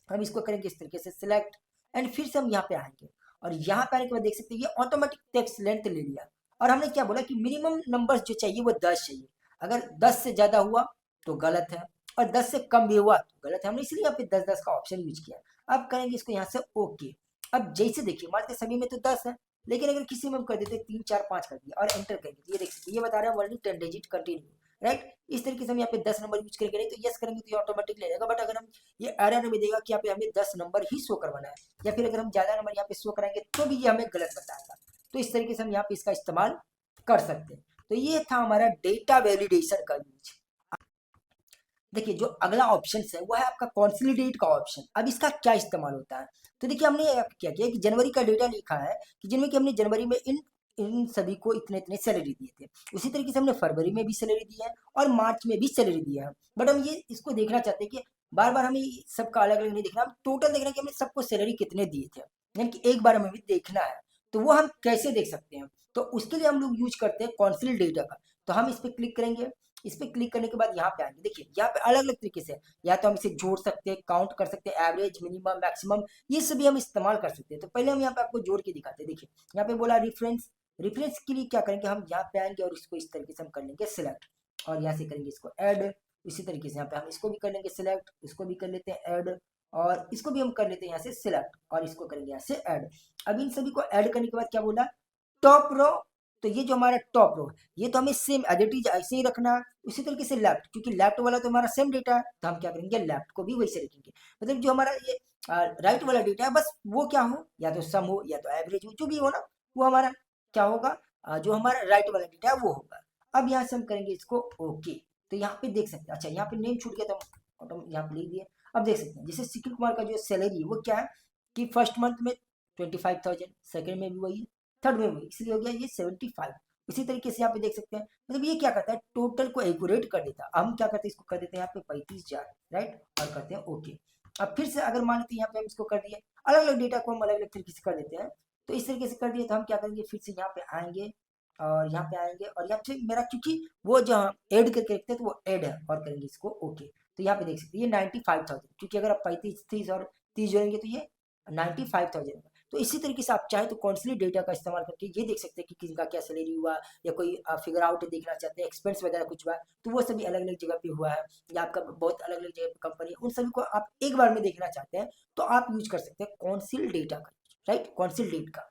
हम इसको करेंगे इस तरीके से सिलेक्ट, एंड फिर से हम यहाँ पे आएंगे, और यहाँ पे आने के बाद देख सकते हैं ये ऑटोमेटिक टेक्स्ट लेंथ ले लिया। और हमने क्या बोला कि मिनिमम नंबर जो चाहिए वो 10 चाहिए। अगर 10 से ज्यादा हुआ तो गलत है, और 10 से कम भी हुआ तो गलत है। हमने इसलिए यहाँ पे 10-10 का ऑप्शन यूज किया। अब करेंगे इसको यहाँ से ओके। अब जैसे देखिए हमारे सभी में तो 10 है, लेकिन अगर किसी में हम कर देते 3 4 5 कर दिया और एंटर करेंगे तो ये देख सकते ये बता रहा है वर्ल्ड 10 डिजिट कंटिन्यू, राइट। इस तरीके से हम यहाँ पे 10 नंबर यूज करेंगे, नहीं तो यस करेंगे तो ये ऑटोमेटिक ले लेगा। बट अगर हम ये एरर में देगा कि यहाँ पे हमें 10 नंबर ही शो करवाना है, या फिर अगर हम ज्यादा नंबर यहाँ पे शो कराएंगे तो भी ये हमें गलत बताएगा। तो इस तरीके से हम यहाँ पे इसका इस्तेमाल कर सकते हैं। तो ये था हमारा डेटा वैलिडेशन का यूज। देखिए जो अगला ऑप्शन है वो है आपका कॉन्सोलिडेट का ऑप्शन। अब इसका क्या इस्तेमाल होता है, तो देखिए हमने क्या किया कि जनवरी का डेटा लिखा है कि जिनमें कि हमने जनवरी में इन इन सभी को इतने इतने सैलरी दिए थे। उसी तरीके से हमने फरवरी में भी सैलरी दी है और मार्च में भी सैलरी दिया है। बट हम ये इसको देखना चाहते हैं कि बार बार हमें सबका अलग अलग नहीं देखना, हम टोटल देखना कि हमने सबको सैलरी कितने दिए थे, यानी कि एक बार हमें भी देखना है। तो वो हम कैसे देख सकते हैं, तो उसके लिए हम लोग यूज करते हैं कॉन्सोलिडेट का। तो हम इस पर क्लिक करेंगे। इस पे क्लिक करने के बाद यहाँ पे आएंगे, देखिए यहाँ पे अलग अलग तरीके से, या तो हम इसे जोड़ सकते हैं, काउंट कर सकते हैं, एवरेज, मिनिमम, मैक्सिमम, ये सभी हम इस्तेमाल कर सकते हैं। तो पहले हम यहाँ पे आपको जोड़ के दिखाते हैं। देखिए यहाँ पे बोला रेफरेंस। रेफरेंस के लिए क्या करेंगे, हम यहाँ पे आएंगे और इसको इस तरीके से हम कर लेंगे सिलेक्ट, और यहाँ से करेंगे इसको ऐड। इसी तरीके से यहाँ पे हम इसको भी कर लेंगे सिलेक्ट, इसको भी कर लेते हैं ऐड, और इसको भी हम कर लेते हैं यहाँ से सिलेक्ट, और इसको करेंगे यहाँ से ऐड। अब इन सभी को ऐड करने के बाद क्या बोला, टॉप रो। तो ये जो हमारा टॉप रो ये तो हमें सेम एज इट इज ऐसे ही रखना है। उसी तरीके से लेफ्ट, क्योंकि लेफ्ट वाला तो हमारा सेम डेटा है, तो हम क्या करेंगे लेफ्ट को भी वैसे रखेंगे। मतलब जो हमारा ये राइट वाला डेटा है बस वो क्या हो, या तो सम हो या तो एवरेज हो, जो भी हो ना वो हमारा क्या होगा, जो हमारा राइट वाला डेटा है वो होगा। अब यहाँ से हम करेंगे इसको ओके। तो यहाँ पे देख सकते हैं, अच्छा यहाँ पे नेम छूट गया तो यहाँ पे लिख दिए। अब देख सकते हैं जैसे सिकिल कुमार का जो सैलरी है वो क्या है कि फर्स्ट मंथ में 25,000, सेकंड में भी वही, थर्ड में वही, इसलिए हो गया ये 75। इसी तरीके से यहाँ पे देख सकते हैं, मतलब ये क्या करता है टोटल को एक्यूरेट कर देता है। हम क्या करते हैं इसको कर देते हैं यहाँ पे 35,000, राइट, और करते हैं ओके। अब फिर से अगर मान लेते हैं यहाँ पे हम इसको कर दिए, अलग अलग डेटा को हम अलग अलग तरीके से कर देते हैं। तो इस तरीके से कर दिए तो हम क्या करेंगे, फिर से यहाँ पे आएंगे, और यहाँ पे आएंगे, और यहाँ पे मेरा क्योंकि वो जो ऐड करके रखते हैं तो वो ऐड है, और करेंगे इसको ओके। तो यहाँ पे देख सकते हैं ये 95,000, क्योंकि अगर आप 35, 30 और 30 जोड़ेंगे तो ये 95,000। तो इसी तरीके से आप चाहे तो कॉन्सोलिडेट डेटा का इस्तेमाल करके ये देख सकते हैं कि किसी का क्या सैलरी हुआ, या कोई फिगर आउट देखना चाहते हैं, एक्सपेंस वगैरह कुछ हुआ, तो वो सभी अलग अलग जगह पे हुआ है, या आपका बहुत अलग अलग जगह पे कंपनी, उन सभी को आप एक बार में देखना चाहते हैं तो आप यूज कर सकते हैं कॉन्सिल डेटा का, राइट, कॉन्सिल का।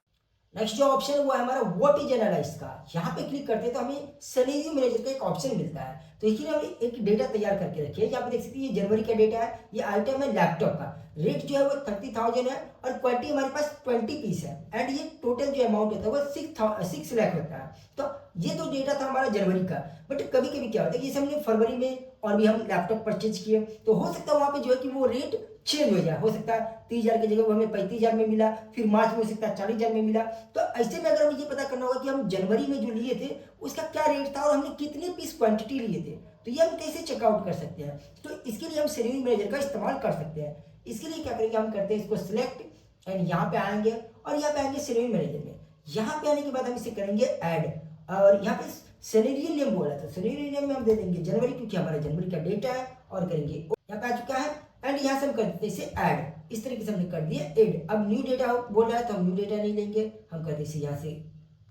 नेक्स्ट जो ऑप्शन है वो है हमारा व्हाट इज एनालाइज का। यहाँ पे क्लिक करते हैं तो हमें सिनेरियो मैनेजर का एक ऑप्शन मिलता है। तो इसके लिए हमें एक डेटा तैयार करके रखिए। यहाँ पे देख सकते हैं ये जनवरी का डेटा है, ये आइटम है लैपटॉप का, रेट जो है वो 30,000 है, और क्वांटिटी हमारे पास 20 पीस है, एंड ये टोटल जो अमाउंट होता है वो 6 लाख होता है। तो ये तो डेटा था हमारा जनवरी का। बट कभी कभी क्या होता है कि जैसे हमने फरवरी में और भी हम लैपटॉप परचेज किए, तो हो सकता है वहां पे जो है कि वो रेट चेंज हो जाए। हो सकता है 30,000 की जगह वो हमें 35,000 में मिला, फिर मार्च में हो सकता है 40,000 में मिला। तो ऐसे में अगर हमें ये पता करना होगा कि हम जनवरी में जो लिए थे उसका क्या रेट था और हमने कितने पीस क्वांटिटी लिए थे, तो ये हम कैसे चेकआउट कर सकते हैं। तो इसके लिए हम शेड्यूल मैनेजर का इस्तेमाल कर सकते हैं। इसके लिए क्या करेंगे, हम करते हैं इसको सिलेक्ट, एंड यहाँ पे आएंगे, और यहाँ पे आएंगे शेड्यूल मैनेजर में। यहाँ पे आने के बाद हम इसे करेंगे ऐड, और यहाँ पे सैलरी नेम बोला था, सैलरी नेम में हम दे देंगे जनवरी, क्योंकि हमारा जनवरी का डेटा है, और करेंगे यहाँ पे आ चुका है, एंड यहाँ से हम कर देते हैं इसे ऐड। इस तरीके से हमने कर दिया ऐड। अब न्यू डेटा बोल रहा है तो हम न्यू डेटा नहीं लेंगे, हम करते इसे यहाँ से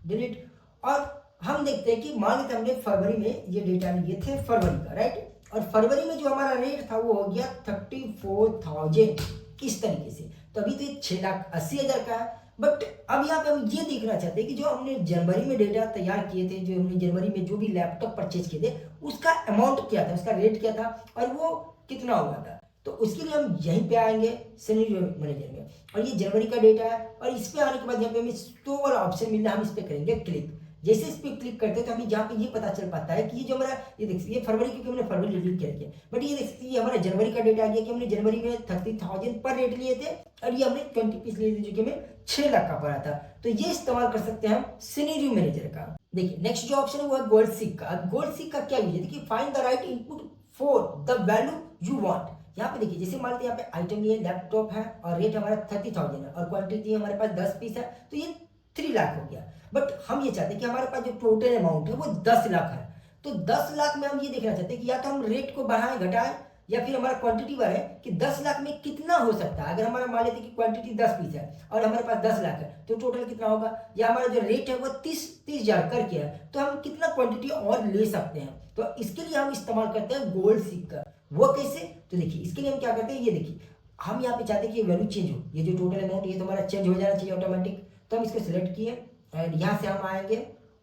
डिलीट। और हम देखते हैं कि मान लेते हमने फरवरी में ये डेटा लिए थे फरवरी का, राइट, और फरवरी में जो हमारा रेट था वो हो गया 34,000 इस तरीके से। तो अभी तो ये 6,80,000 का है। बट अब यहाँ पे हम ये देखना चाहते हैं कि जो हमने जनवरी में डेटा तैयार किए थे, जो हमने जनवरी में जो भी लैपटॉप परचेज किए थे, उसका अमाउंट क्या था, उसका रेट क्या था और वो कितना हुआ था। तो उसके लिए हम यहीं पे आएंगे सिनेरियो मैनेजर में, और ये जनवरी का डेटा है, और इस पे आने के बाद यहाँ पे हमें स्टोर वाला ऑप्शन मिल रहा है, हम इस पे करेंगे क्लिक। जैसे इस पे क्लिक करते हैं तो हमें जहाँ पे ये पता चल पाता है कि ये जो हमारा, ये देख सकते, ये फरवरी, क्योंकि हमने फरवरी डिलीट किया है, बट ये देख सकते ये हमारा जनवरी का डेटा आ गया कि हमने जनवरी में 30,000 पर रेट लिए थे, और ये हमने 20 पीस लिए थे जो कि हमें 6 लाख का पड़ा था। तो ये इस्तेमाल कर सकते हैं हम सिनेरियो मैनेजर का। देखिए नेक्स्ट जो ऑप्शन है वो है गोल्ड सीक का। गोल्ड सीक का क्या यूज है, देखिए find the right input for the value you want. यहाँ पे देखिए, जैसे मान लीजिए यहाँ पे आइटम ये लैपटॉप है और रेट हमारा 30,000 है और क्वांटिटी हमारे पास 10 पीस है, तो ये 3 लाख हो गया। बट हम ये चाहते हैं कि हमारे पास जो टोटल अमाउंट है वो 10 लाख है। तो 10 लाख में हम ये देखना चाहते हैं कि या तो हम रेट को बढ़ाएं घटाएं, या फिर हमारा क्वांटिटी बढ़े कि 10 लाख में कितना हो सकता है। अगर हमारा मान लेते कि क्वांटिटी 10 पीस है और हमारे पास 10 लाख है, तो टोटल कितना होगा, या हमारा जो रेट है वो 30,000 करके है, तो हम कितना क्वांटिटी और ले सकते हैं। तो इसके लिए हम इस्तेमाल करते हैं गोल्ड सीक का। वो कैसे, तो देखिए इसके लिए हम क्या करते हैं, ये देखिए हम यहाँ पे चाहते हैं कि ये वैल्यू चेंज हो, ये जो टोटल अमाउंट ये तो हमारा चेंज हो जाना चाहिए ऑटोमेटिक। तो हम इसको सिलेक्ट किए एंड यहाँ से हम आएंगे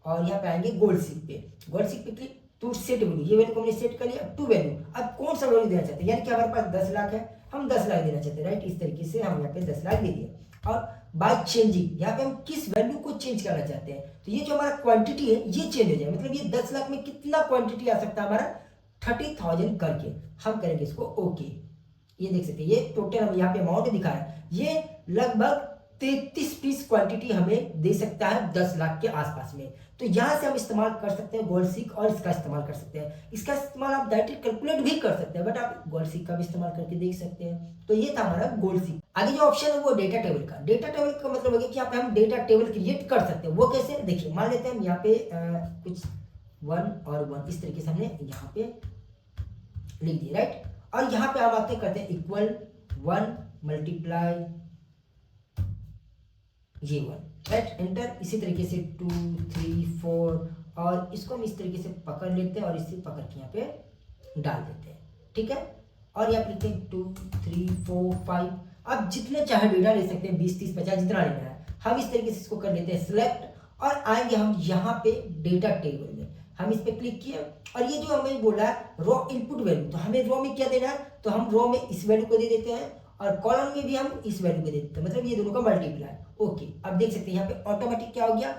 और यहाँ पे आएंगे गोल्ड सीक पे। गोल्ड सीक पे क्लिक टू सेट वैल्यू, ये वैल्यू को हमने सेट कर लिया। टू वैल्यू, अब कौन सा वैल्यू देना चाहते हैं, यानी कि हमारे पास 10 लाख है, हम 10 लाख देना चाहते हैं, राइट। इस तरीके से हम यहाँ पे 10 लाख दे दिए। और बाय चेंजिंग, यहाँ पे हम किस वैल्यू को चेंज करना चाहते हैं, तो ये जो हमारा क्वांटिटी है ये चेंज हो जाए, मतलब ये 10 लाख में कितना क्वांटिटी आ सकता है हमारा 30,000 करके, हम करेंगे इसको ओके। ये देख सकते हैं ये टोटल हम यहाँ पे अमाउंट दिखा रहा है, ये लगभग 33 पीस क्वांटिटी हमें दे सकता है 10 लाख के आसपास में। तो यहाँ से हम इस्तेमाल कर सकते हैं गोल्ड सीक, और इसका इस्तेमाल कर सकते हैं। इसका इस्तेमाल आप डायरेक्टली कैलकुलेट भी कर सकते हैं, बट आप गोल्ड सीक का भी इस्तेमाल करके देख सकते हैं। तो ये था हमारा गोल्ड सीक। आगे जो ऑप्शन है वो डेटा टेबल का। डेटा टेबल का मतलब हो गया कि यहाँ पे हम डेटा टेबल क्रिएट कर सकते हैं। वो कैसे, देखिए मान लेते हैं हम यहाँ पे कुछ 1 और 1 इस तरीके से हमने यहाँ पे लिख दिया, राइट। और यहाँ पे हम आते करते हैं इक्वल 1 मल्टीप्लाई ये 1, राइट, एंटर। इसी तरीके से 2 3 4, और इसको हम इस तरीके से पकड़ लेते हैं और इसे पकड़ के यहाँ पे डाल देते हैं, ठीक है। और यहाँ पे लिखते हैं 2 3 4 5। अब जितने चाहे डेटा ले सकते हैं, 20 30 50 जितना लेना है। हम इस तरीके से इसको कर लेते हैं सिलेक्ट, और आएंगे हम यहाँ पे डेटा टेबल में, हम इस पे क्लिक किए, और ये जो हमें बोला है रॉ इनपुट वैल्यू, तो हमें रॉ में क्या देना है, तो हम रॉ में इस वैल्यू को दे देते हैं, और कॉलम में भी हम इस वैल्यू को दे देते हैं, मतलब ये दोनों का मल्टीप्लाई। ओके, अब देख सकते हैं यहाँ पे ऑटोमेटिक क्या हो गया,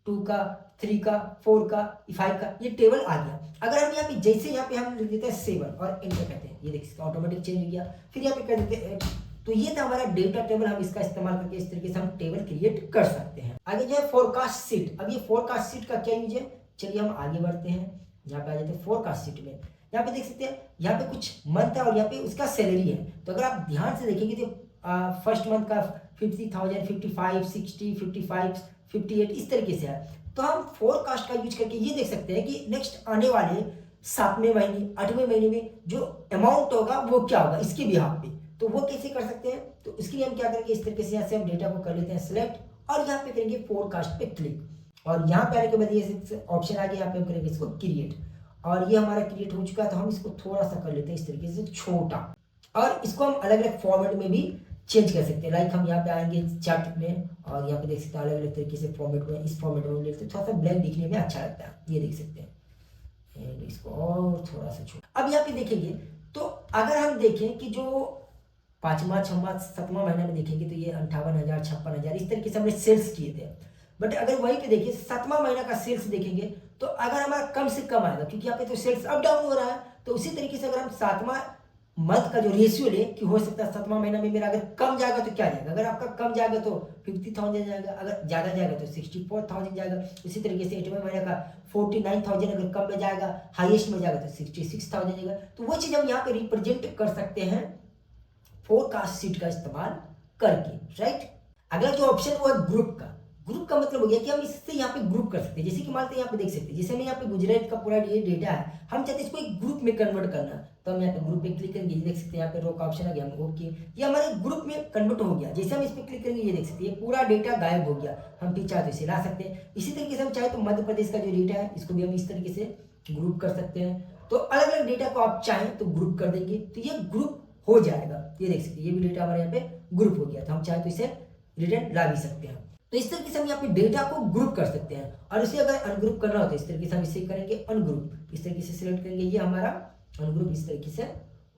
2 का 3 का 4 का 5 का ये टेबल आ गया। अगर हम यहाँ पे जैसे यहाँ पे हम लिख देते हैं 7 और एंटर करते हैं, ये देख सकते हैं ऑटोमेटिक चेंज हो गया। फिर यहाँ पे कर देते हैं 8। तो ये था हमारा डेटा टेबल, हम इसका इस्तेमाल करके इस तरीके से हम टेबल क्रिएट कर सकते हैं। आगे जो है फोरकास्ट सीट। अब ये फोरकास्ट सीट का क्या यूज है, चलिए हम आगे बढ़ते हैं। यहाँ पे आ जाते हैं फोरकास्ट सीट में। यहाँ पे देख सकते हैं यहाँ पे कुछ मंथ है और यहाँ पे उसका सैलरी है। तो अगर आप ध्यान से देखेंगे तो फर्स्ट मंथ का 50,000 55 60 55 58 इस तरीके से है। तो हम फोरकास्ट का यूज करके ये देख सकते हैं कि नेक्स्ट आने वाले 7वें महीने 8वें महीने में जो अमाउंट होगा वो क्या होगा इसके बिहाफ पे। तो वो कैसे कर सकते हैं, तो इसके लिए हम क्या करेंगे, इस तरीके से यहाँ से हम डेटा को कर लेते हैं सिलेक्ट, और यहाँ पे करेंगे फोरकास्ट पे क्लिक, और यहाँ पे आने के बाद ये ऑप्शन आ गया, यहाँ पे हम करेंगे इसको क्रिएट, और ये हमारा क्रिएट हो चुका है। तो हम इसको थोड़ा सा कर लेते हैं इस तरीके से छोटा, और इसको हम अलग अलग फॉर्मेट में भी चेंज कर सकते हैं। लाइक हम यहाँ पे आएंगे चार्ट में, और यहाँ पे देख सकते हैं अलग अलग तरीके से फॉर्मेट में, इस फॉर्मेट में लेते हैं, थोड़ा सा ब्लैंक दिखने में अच्छा लगता है, ये देख सकते हैं। इसको और थोड़ा सा छोटा। अब यहाँ पे देखेंगे तो अगर हम देखें कि जो 5वां 6वां 7वां महीना में देखेंगे तो ये 58,000 56,000 इस तरीके से हमने सेल्स किए थे। बट अगर वहीं पे देखिए 7वां महीना का सेल्स देखेंगे तो अगर हमारा कम से कम आएगा, क्योंकि यहाँ पे तो सेल्स अप डाउन हो रहा है। तो उसी तरीके से अगर हम 7वां मंथ का जो रेशियो ले कि हो सकता है 7वां महीना में मेरा अगर कम जाएगा तो क्या जाएगा, अगर आपका कम जाएगा तो 50,000 जाएगा, अगर ज़्यादा जाएगा तो 64,000 जाएगा। इसी तरीके से 8वें महीने का 49,000 अगर कम में जाएगा, हाईएस्ट में जाएगा तो 66,000 जाएगा। तो वो चीज़ हम यहाँ पे रिप्रेजेंट कर सकते हैं फोरकास्ट सीट का इस्तेमाल करके, राइट। अगला जो ऑप्शन वो है ग्रुप का। ग्रुप का मतलब हो गया कि हम इससे यहाँ पे ग्रुप कर सकते हैं। जैसे कि मानते हैं यहाँ पे देख सकते हैं, जैसे हमें यहाँ पे गुजरात का पूरा ये डेटा है, हम चाहते हैं इसको एक ग्रुप में कन्वर्ट करना, तो हम यहाँ पे ग्रुप पे क्लिक करेंगे, देख सकते हैं यहाँ पे रो का ऑप्शन आ गया, हम ओके, ये हमारे ग्रुप में कन्वर्ट हो गया। जैसे हम इस पे क्लिक करेंगे ये देख सकते हैं ये पूरा डेटा गायब हो गया। हम भी चाहे तो इसे ला सकते हैं। इसी तरीके से हम चाहे तो मध्य प्रदेश का जो डेटा है इसको भी हम इस तरीके से ग्रुप कर सकते हैं। तो अलग अलग डेटा को आप चाहें तो ग्रुप कर देंगे तो ये ग्रुप हो जाएगा। ये देख सकते हैं, ये भी डेटा हमारे यहाँ पे ग्रुप हो गया, तो हम चाहे तो इसे रिटर्न ला भी सकते हैं। तो इस तरीके से हम यहाँ पे डेटा को ग्रुप कर सकते हैं, और इसे अगर अनग्रुप करना हो तो इस तरीके से हम इसे करेंगे अनग्रुप, इस तरीके से सिलेक्ट करेंगे, ये हमारा अनग्रुप इस तरीके से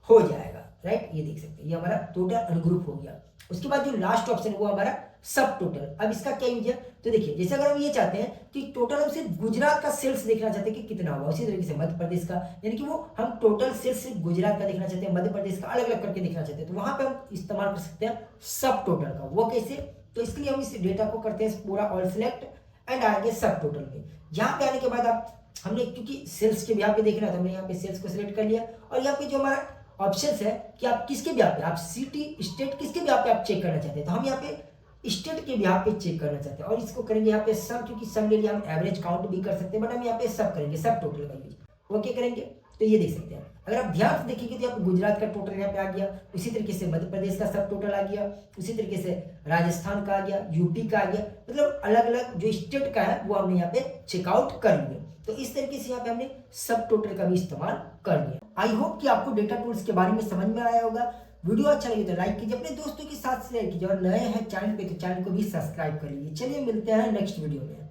हो जाएगा, राइट। ये देख सकते हैं, ये हमारा टोटल अनग्रुप हो गया। उसके बाद जो लास्ट ऑप्शन है वो हमारा सब टोटल। अब इसका क्या यूज है, तो देखिए जैसे अगर हम ये चाहते हैं कि टोटल हम सिर्फ गुजरात का सेल्स देखना चाहते हैं कि कितना हुआ, उसी तरीके से मध्य प्रदेश का, यानी कि वो हम टोटल सेल्स सिर्फ गुजरात का देखना चाहते हैं, मध्य प्रदेश का अलग अलग करके देखना चाहते हैं, तो वहां पे हम इस्तेमाल कर सकते हैं सब टोटल का। वो कैसे, तो इसके लिए हम इस डेटा को करते हैं पूरा ऑल सिलेक्ट एंड आएंगे सब टोटल में। यहाँ पे आने के बाद आप हमने क्योंकि सेल्स के यहाँ पे देखना है तो हमने यहाँ पे सेल्स को सिलेक्ट कर लिया, और यहाँ पे जो हमारा ऑप्शंस है कि आप किसके ब्याह पे, आप सिटी स्टेट किसके ब्याह पे आप चेक करना चाहते हैं, तो हम यहाँ पे स्टेट के ब्याह पे चेक करना चाहते हैं, और इसको करेंगे यहाँ पे सम, क्योंकि सम ले लिए हम एवरेज काउंट भी कर सकते हैं, बट हम यहाँ पे सब करेंगे, सब टोटल का यूज ओके करेंगे। तो ये देख सकते हैं, अगर आप ध्यान से देखेंगे तो यहाँ पे गुजरात का टोटल यहाँ पे आ गया, उसी तरीके से मध्य प्रदेश का सब टोटल आ गया, उसी तरीके से राजस्थान का आ गया, यूपी का आ गया, मतलब अलग अलग जो स्टेट का है वो हमने यहाँ पे चेकआउट कर लिए। तो इस तरीके से यहाँ पे हमने सब टोटल का भी इस्तेमाल कर लिया। आई होप कि आपको डेटा टूल्स के बारे में समझ में आया होगा। वीडियो अच्छा लगे तो लाइक कीजिए, अपने दोस्तों के साथ शेयर कीजिए, और नए हैं चैनल पे तो चैनल को भी सब्सक्राइब कर लीजिए। चलिए मिलते हैं नेक्स्ट वीडियो में।